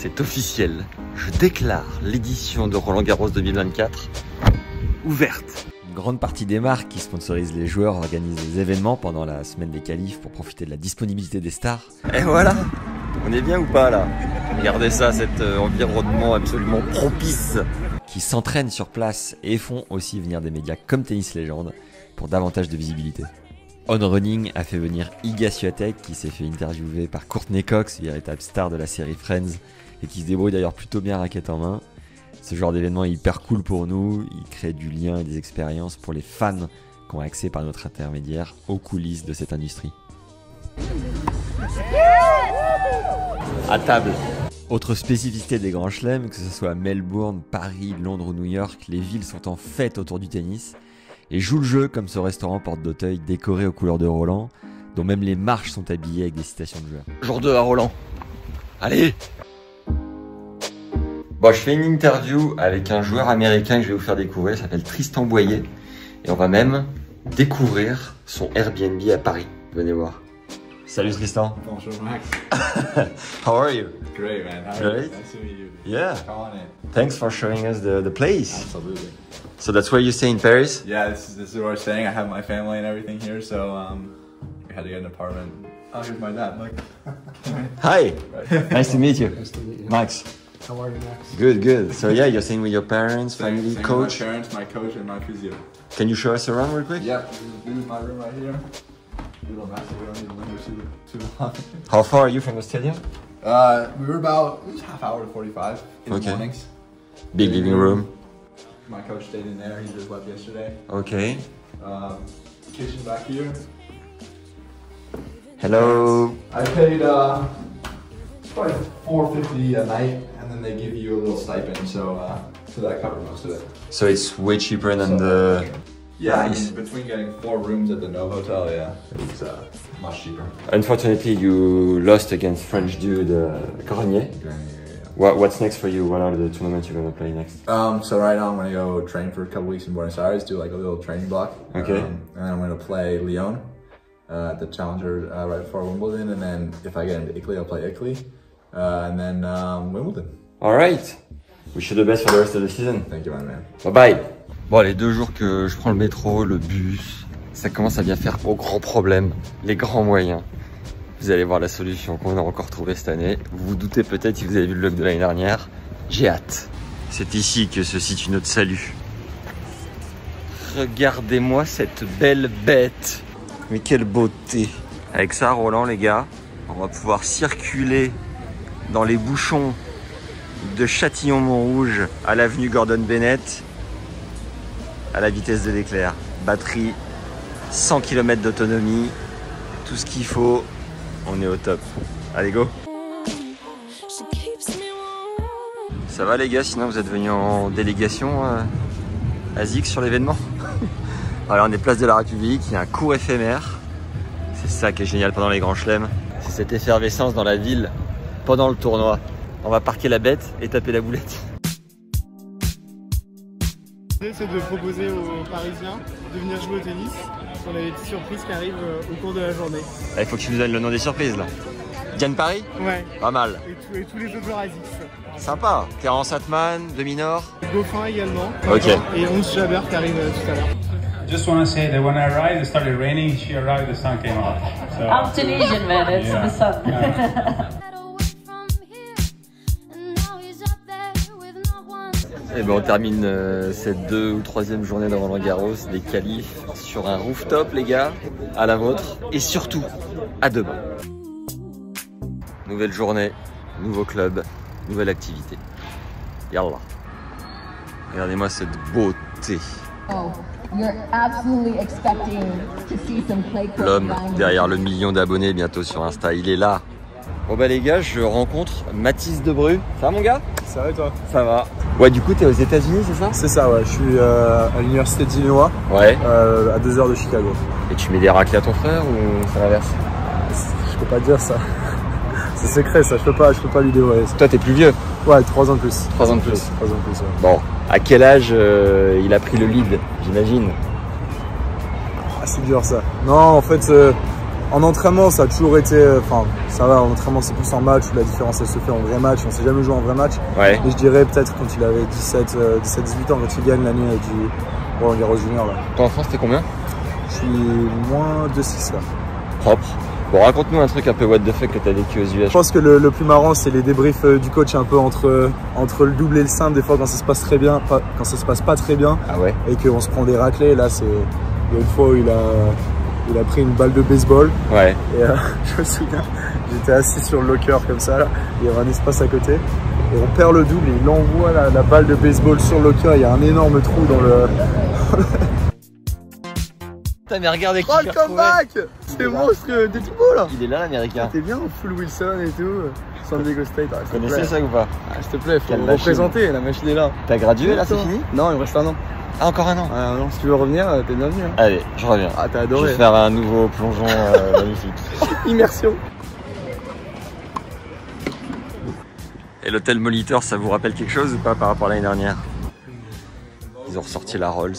C'est officiel. Je déclare l'édition de Roland Garros 2024 ouverte. Une grande partie des marques qui sponsorisent les joueurs organisent des événements pendant la semaine des qualifs pour profiter de la disponibilité des stars. Et voilà, on est bien ou pas là? Regardez ça, cet environnement absolument propice. Qui s'entraînent sur place et font aussi venir des médias comme Tennis Légende pour davantage de visibilité. On Running a fait venir Iga Swiatek qui s'est fait interviewer par Courtney Cox, véritable star de la série Friends et qui se débrouille d'ailleurs plutôt bien raquette en main. Ce genre d'événement est hyper cool pour nous, il crée du lien et des expériences pour les fans qui ont accès par notre intermédiaire aux coulisses de cette industrie. À table. Autre spécificité des grands chelems, que ce soit à Melbourne, Paris, Londres ou New York, les villes sont en fête autour du tennis et jouent le jeu comme ce restaurant porte d'Auteuil décoré aux couleurs de Roland, dont même les marches sont habillées avec des citations de joueurs. Jour 2 à Roland. Allez! Bon, je fais une interview avec un joueur américain que je vais vous faire découvrir, il s'appelle Tristan Boyer et on va même découvrir son Airbnb à Paris. Venez voir. Salut Tristan. Bonjour Max. How are you? Great man. How are Great. you? Nice to meet you. Yeah. Come on in. Thanks for showing us the place. Absolutely. So that's where you stay in Paris? Yeah, this is where we're staying. I have my family and everything here, so we had to get an apartment. Oh, here's my dad, Mike. Hi. Right. Nice to meet you. Nice to meet you. Max. How are you, Max? Good, good. So yeah, you're staying with your parents, Staying family, with coach. my parents, my coach, and my physio. Can you show us around real quick? Yep, this is my room right here. Little massive, we don't need to linger too long. How far are you from the stadium? We were about half hour to 45 in the Okay. mornings. Big living room. My coach stayed in there. He just left yesterday. Okay. Kitchen back here. Hello. I paid probably $4.50 a night, and then they give you a little stipend, so that covered most of it. So it's way cheaper than the... Yeah, I Nice. mean, between getting 4 rooms at the Novotel, yeah, it's much cheaper. Unfortunately, you lost against French dude Grenier. What's next for you? What are the tournaments you're gonna play next? So right now I'm gonna go train for a couple weeks in Buenos Aires, do like a little training block. Okay. And then I'm gonna play Lyon at the Challenger right before Wimbledon, and then if I get into Italy, I'll play Italy, and then Wimbledon. All right. Wish you the best for the rest of the season. Thank you, my man. Bye bye. Bon, les 2 jours que je prends le métro, le bus, ça commence à bien faire aux grands problèmes, les grands moyens. Vous allez voir la solution qu'on a encore trouvée cette année. Vous vous doutez peut-être si vous avez vu le vlog de l'année dernière. J'ai hâte. C'est ici que se situe notre salut. Regardez-moi cette belle bête. Mais quelle beauté. Avec ça, Roland, les gars, on va pouvoir circuler dans les bouchons de Châtillon-Montrouge à l'avenue Gordon Bennett à la vitesse de l'éclair. Batterie, 100 km d'autonomie, tout ce qu'il faut, on est au top. Allez, go! Ça va les gars, sinon vous êtes venus en délégation à Zix sur l'événement? Alors on est place de la République, il y a un cours éphémère. C'est ça qui est génial pendant les grands chelems. C'est cette effervescence dans la ville pendant le tournoi. On va parquer la bête et taper la boulette. C'est de proposer aux Parisiens de venir jouer au tennis. On a des petites surprises qui arrivent au cours de la journée. Il faut que tu nous donnes le nom des surprises là. Diane Paris? Ouais. Pas mal. Et tous les autres joueurs à Zix. Sympa. Terence Atman, Dominor. Dauphin également. Ok. Et 11 Jabber qui arrive tout à l'heure. Just want to say that when I arrived, it started raining. She arrived, the sun came out. So, I'm Tunisian, man. It's the sun. Et ben on termine cette 2e ou 3e journée de Roland Garros, des qualifs sur un rooftop les gars, à la vôtre et surtout à demain. Nouvelle journée, nouveau club, nouvelle activité. Yallah. Regardez-moi cette beauté. Oh, you're absolutely expecting to see some clay court L'homme grinding. derrière le million d'abonnés bientôt sur Insta, il est là. Bon bah les gars, je rencontre Mathis Debru. Ça va mon gars? Ça va et toi? Ça va. Ouais, du coup t'es aux États-Unis, c'est ça? C'est ça, ouais. Je suis à l'université d'Illinois, Ouais. à 2 heures de Chicago. Et tu mets des raclés à ton frère ou ça l'inverse? Je peux pas dire ça. C'est secret ça, je peux pas lui dévoiler ça. Toi t'es plus vieux? Ouais, 3 ans de plus. 3 ans de plus. 3 ans de plus, ouais. Bon, à quel âge il a pris le lead, j'imagine? Ah, c'est dur ça. Non, en fait, En entraînement, ça a toujours été, enfin, ça va, en entraînement, c'est plus en match où la différence, elle se fait en vrai match. On s'est jamais joué en vrai match. Ouais. Et je dirais peut-être quand il avait 17-18 ans, quand il gagne l'année du Roland Garros Junior. Là. Toi en France, t'es combien? Je suis moins 2-6 là. Propre. Bon, raconte-nous un truc un peu what the fuck que t'as vécu aux US. Je pense que le plus marrant, c'est les débriefs du coach un peu entre le double et le simple. Des fois, quand ça se passe très bien, quand ça se passe pas très bien, Ah ouais. et qu'on se prend des raclés. Là, c'est il y a une fois où il a pris une balle de baseball. Ouais. Et je me souviens, j'étais assis sur le locker comme ça, là. Il y avait un espace à côté. Et on perd le double et il envoie la balle de baseball sur le locker. Il y a un énorme trou dans le. Putain, mais regardez qui Oh, le comeback! C'est monstre, t'es tout beau là! Il est là l'américain. T'es bien, full Wilson et tout. San Diego State. Ah, Vous connaissez ça ou pas? Ah, s'il te plaît, faut Quelle me machine. représenter, la machine est là. T'as gradué là, c'est fini? Non, il me reste un an. Ah, encore un an? Non, si tu veux revenir, t'es bienvenu. Hein. Allez, je reviens. Ah, t'as Je adoré. vais faire un nouveau plongeon magnifique. Immersion. Et l'hôtel Molitor, ça vous rappelle quelque chose ou pas par rapport à l'année dernière? Ils ont ressorti la Rolls.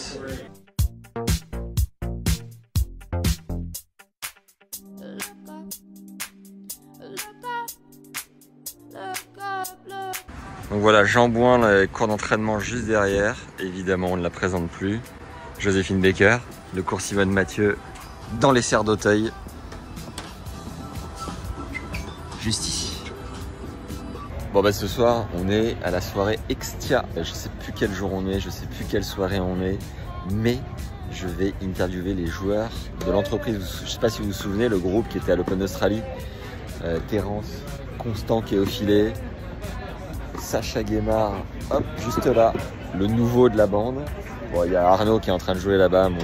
Donc voilà, Jean Bouin, le cours d'entraînement juste derrière. Évidemment, on ne la présente plus. Joséphine Baker, le cours Simone Mathieu dans les serres d'Auteuil. Juste ici. Bon bah ce soir, on est à la soirée Extia. Je sais plus quel jour on est, je sais plus quelle soirée on est, mais je vais interviewer les joueurs de l'entreprise. Je sais pas si vous vous souvenez, le groupe qui était à l'Open d'Australie. Terence, Constant qui est au filet. Sacha Guémard, hop, juste là, le nouveau de la bande. Bon, il y a Arnaud qui est en train de jouer là-bas, mon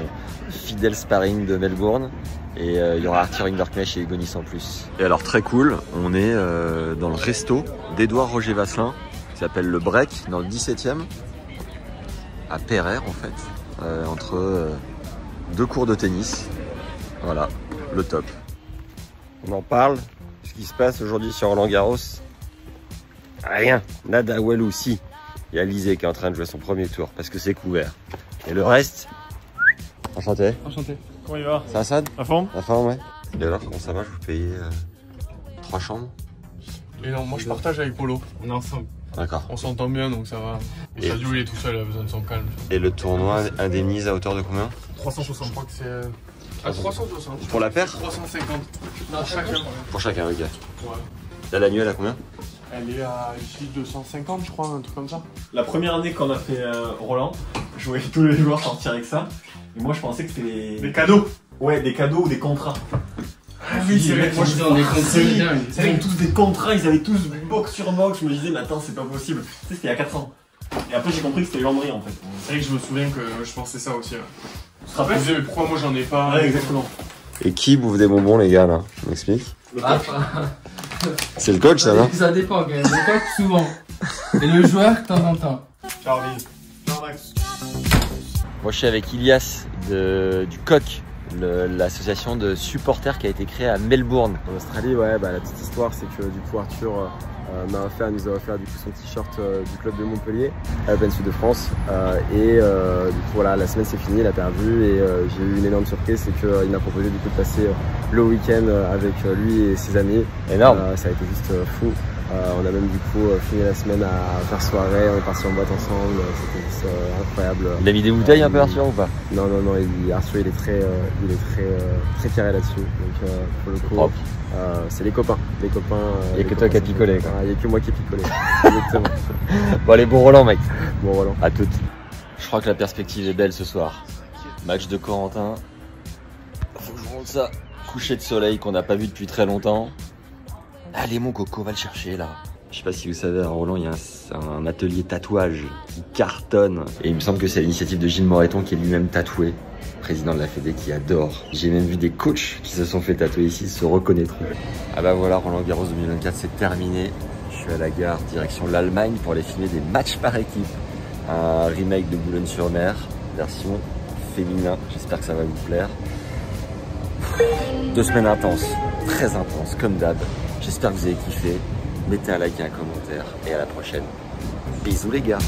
fidèle sparring de Melbourne. Et il y aura Arthur Hinderknecht et Egonis en plus. Et alors très cool, on est dans le resto d'Edouard Roger Vasselin, qui s'appelle le Break, dans le 17e, à Pereire en fait, entre deux cours de tennis. Voilà, le top. On en parle, ce qui se passe aujourd'hui sur Roland Garros. Rien, nada, Walou, si. Il y a Lisée qui est en train de jouer son premier tour parce que c'est couvert. Et le reste, enchanté. Enchanté. Comment il va? Ça va, Sad? La forme? La forme, ouais. Et alors, comment ça va? Je vous paye 3 chambres? Et non, moi je partage avec Polo. On est ensemble. D'accord. On s'entend bien donc ça va. Et Sadio il est tout seul, il a besoin de son calme. Et le tournoi indemnise à hauteur de combien? 360, je crois que c'est. À 360. Pour la paire? 350. Non, chacun. Pour chacun, ok. Ouais. Là, l'annuel à combien? Elle est à ici 250, je crois, un truc comme ça. La première année qu'on a fait Roland, je voyais tous les joueurs sortir avec ça. Et moi je pensais que c'était Des cadeaux. Ouais, des cadeaux ou des contrats. Ah oui, c'est vrai. Moi je Ils ont des contrats. Ils avaient tous des contrats, ils avaient tous box sur box. Je me disais, mais attends, c'est pas possible. Tu sais, c'était il y a 4 ans. Et après j'ai compris que c'était Landry en fait. C'est vrai que je me souviens que je pensais ça aussi. Ouais. Tu te Je me rappelles? disais, mais pourquoi moi j'en ai pas? Ouais, exactement. Et qui bouffe des bonbons, les gars, là? Tu m'expliques? C'est le coach, ça, non? Ça dépend, quand même. Le coach, souvent. Et le joueur, de temps en temps. Charlie. Ciao Max. Moi, je suis avec Ilias du COC, l'association de supporters qui a été créée à Melbourne. En Australie, ouais, la petite histoire, c'est que du coup, Arthur nous a offert du coup, son t-shirt du club de Montpellier, à Open Sud de France. Du coup, voilà, la semaine c'est fini, il a perdu et j'ai eu une énorme surprise, c'est qu'il m'a proposé du coup de passer le week-end avec lui et ses amis. Énorme. Ça a été juste fou. On a même du coup fini la semaine à faire soirée, on est parti en boîte ensemble, c'était juste incroyable. Il a mis des bouteilles un peu, Arthur, ou pas? Non, Arthur il est très carré là-dessus, donc pour le coup, c'est les copains. Il n'y a que toi qui as picolé, quoi. Il n'y a que moi qui ai picolé, exactement. Bon, allez, bon Roland, mec. Bon Roland. À toutes. Je crois que la perspective est belle ce soir. Match de Corentin. Faut que je monte ça. Coucher de soleil qu'on n'a pas vu depuis très longtemps. Allez mon coco, va le chercher là. Je sais pas si vous savez, à Roland, il y a un atelier tatouage qui cartonne. Et il me semble que c'est l'initiative de Gilles Moreton qui est lui-même tatoué. Président de la Fédé qui adore. J'ai même vu des coachs qui se sont fait tatouer ici, se reconnaîtront. Ah bah voilà, Roland Garros 2024, c'est terminé. Je suis à la gare, direction l'Allemagne pour aller filmer des matchs par équipe. Un remake de Boulogne-sur-Mer, version féminin. J'espère que ça va vous plaire. 2 semaines intenses, très intenses, comme d'hab. J'espère que vous avez kiffé. Mettez un like et un commentaire. Et à la prochaine. Bisous les gars.